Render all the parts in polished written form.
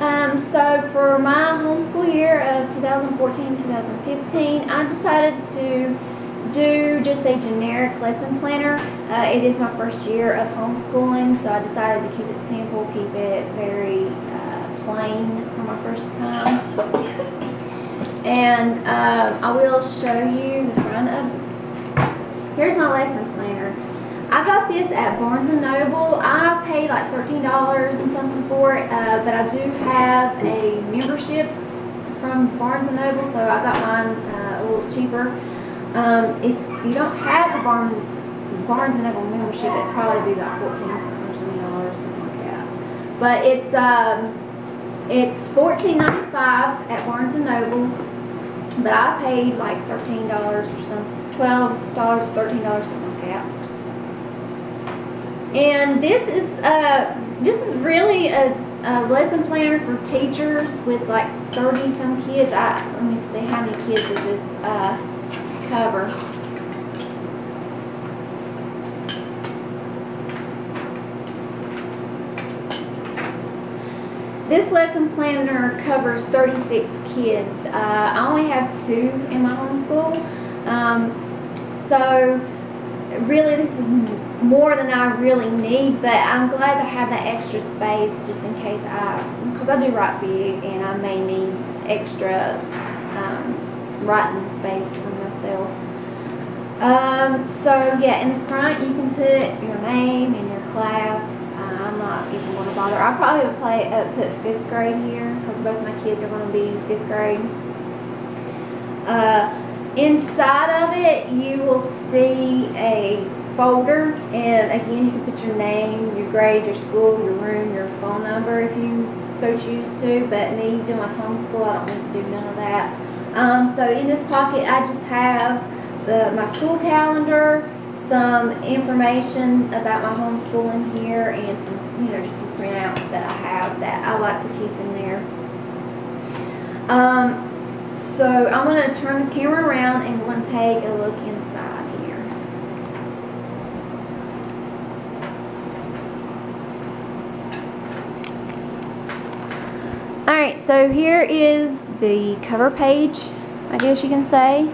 So for my homeschool year of 2014-2015, I decided to do just a generic lesson planner. It is my first year of homeschooling, so I decided to keep it simple, keep it very plain for my first time. And I will show you the front of. Here's my lesson planner. I got this at Barnes & Noble. I paid like $13 and something for it, but I do have a membership from Barnes & Noble, so I got mine a little cheaper. If you don't have the Barnes & Noble membership, it'd probably be like $14 or something like that. But it's $14.95 at Barnes & Noble, but I paid like $13 or something, $12, $13, something like that. And this is really a lesson planner for teachers with like 30 some kids. Let me see, how many kids does this cover? This lesson planner covers 36 kids. I only have 2 in my homeschool, so really this is more than I really need, but I'm glad to have that extra space just in case because I do write big and I may need extra writing space for myself. So yeah, in the front you can put your name and your class. I'm not even going to bother. I probably would put 5th grade here because both my kids are going to be 5th grade. Inside of it you will see a folder, and again you can put your name, your grade, your school, your room, your phone number if you so choose to, but me doing my homeschool, I don't need to do none of that. So in this pocket I just have my school calendar, some information about my homeschooling here, and some, just some printouts that I have that I like to keep in there. So I'm going to turn the camera around and we're going to take a look inside here. Alright, so here is the cover page, I guess you can say,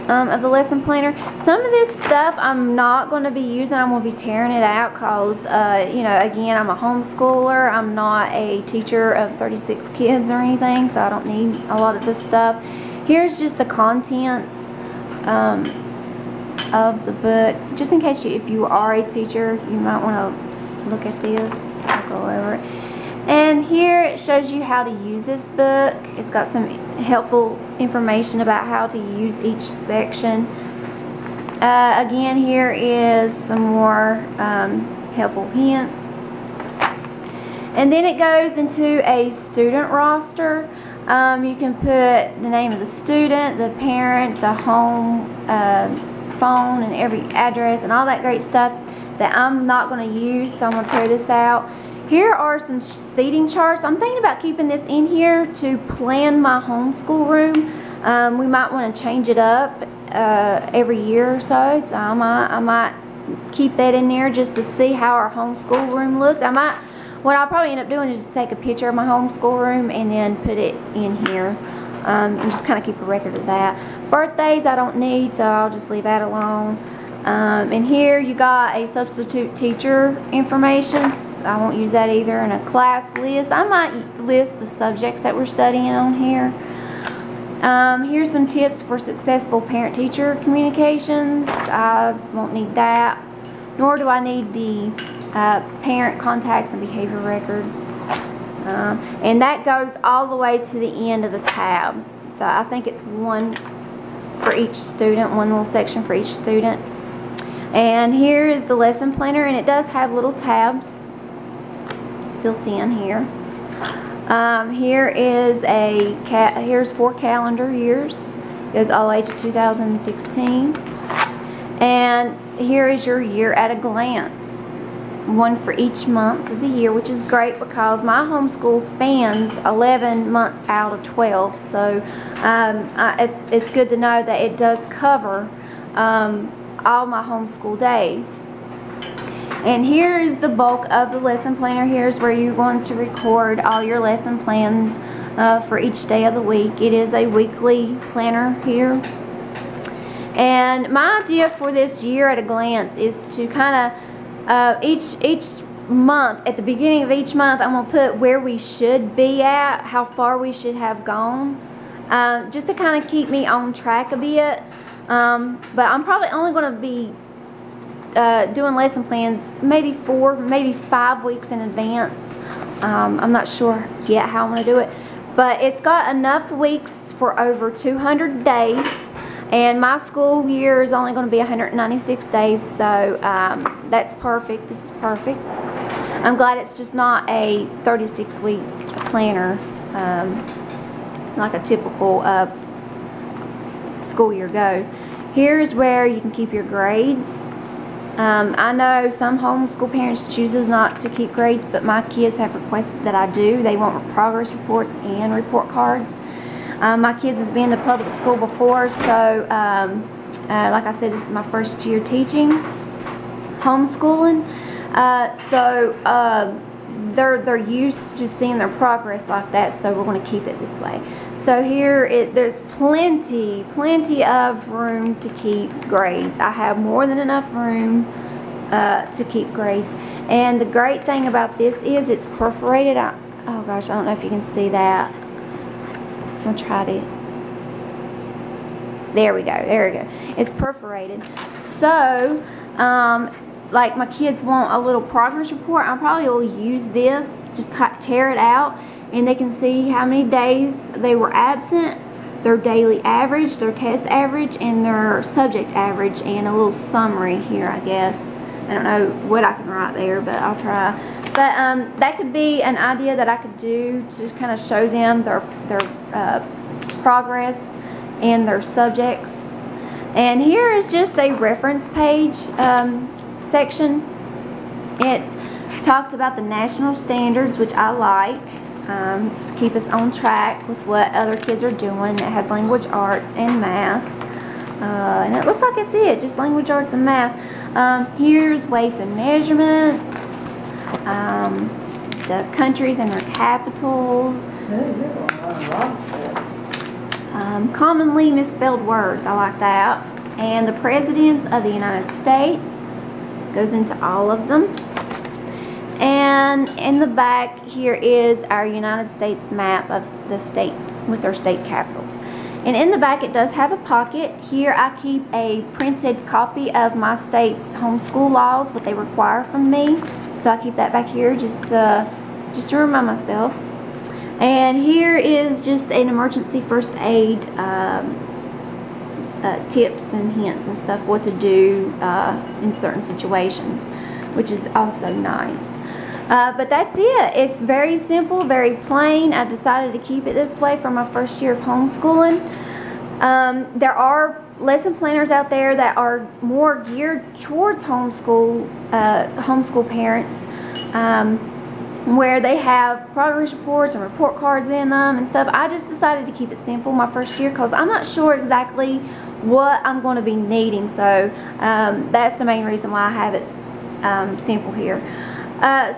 of the lesson planner. Some of this stuff I'm not going to be using. I'm going to be tearing it out because, again, I'm a homeschooler. I'm not a teacher of 36 kids or anything, so I don't need a lot of this stuff. Here's just the contents of the book. Just in case if you are a teacher, you might want to look at this. I'll go over it. And here it shows you how to use this book. It's got some helpful information about how to use each section. Again, here is some more helpful hints. And then it goes into a student roster. You can put the name of the student, the parent, the home, phone, and every address and all that great stuff that I'm not going to use, so I'm going to tear this out. Here are some seating charts. I'm thinking about keeping this in here to plan my homeschool room. We might want to change it up every year or so, so I might keep that in there just to see how our homeschool room looks. What I'll probably end up doing is just take a picture of my homeschool room and then put it in here, and just kind of keep a record of that. Birthdays I don't need, so I'll just leave that alone. And here you got a substitute teacher information. I won't use that either. And a class list. I might list the subjects that we're studying on here. Here's some tips for successful parent-teacher communications. I won't need that. Nor do I need the parent contacts and behavior records. And that goes all the way to the end of the tab. So I think it's one for each student, one little section for each student. And here is the lesson planner, and it does have little tabs built in here. Here is here's 4 calendar years. It goes all the way to 2016. And here is your year at a glance. One for each month of the year, which is great because my homeschool spans 11 months out of 12. So it's good to know that it does cover all my homeschool days. And here is the bulk of the lesson planner. Here's where you're going to record all your lesson plans for each day of the week. It is a weekly planner here. And my idea for this year at a glance is to kind of each month, at the beginning of each month, I'm going to put where we should be at, how far we should have gone, just to kind of keep me on track a bit. But I'm probably only going to be doing lesson plans maybe 4, maybe 5 weeks in advance. I'm not sure yet how I'm going to do it, but it's got enough weeks for over 200 days, and my school year is only going to be 196 days, so that's perfect. This is perfect. I'm glad it's just not a 36-week planner like a typical school year goes. Here's where you can keep your grades. I know some homeschool parents chooses not to keep grades, but my kids have requested that I do. They want progress reports and report cards. My kids has been to public school before, so like I said, this is my first year teaching homeschooling. They're used to seeing their progress like that, so we're going to keep it this way. So here, there's plenty of room to keep grades. I have more than enough room to keep grades. And the great thing about this is it's perforated. Oh gosh, I don't know if you can see that. I'm going to try to. There we go. It's perforated. So, like my kids want a little progress report, I probably will use this, just tear it out, and they can see how many days they were absent, their daily average, their test average, and their subject average, and a little summary here, I guess. I don't know what I can write there, but I'll try. But that could be an idea that I could do to kind of show them their progress and their subjects. And here is just a reference page section. It talks about the national standards, which I like. Keep us on track with what other kids are doing. It has language arts and math, and it looks like it's it, just language arts and math. Here's weights and measurements, the countries and their capitals, commonly misspelled words, I like that, and the presidents of the United States, goes into all of them. And in the back here is our United States map of the state with their state capitals. And in the back it does have a pocket. Here I keep a printed copy of my state's homeschool laws, what they require from me. So I keep that back here just to remind myself. And here is just an emergency first aid tips and hints and stuff, what to do in certain situations, which is also nice. But that's it. It's very simple, very plain. I decided to keep it this way for my first year of homeschooling. There are lesson planners out there that are more geared towards homeschool parents, where they have progress reports and report cards in them and stuff. I just decided to keep it simple my first year because I'm not sure exactly what I'm going to be needing. So that's the main reason why I have it simple here.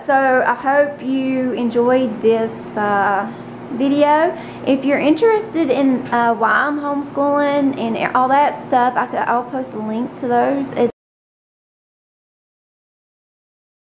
So I hope you enjoyed this video. If you're interested in why I'm homeschooling and all that stuff, I'll post a link to those.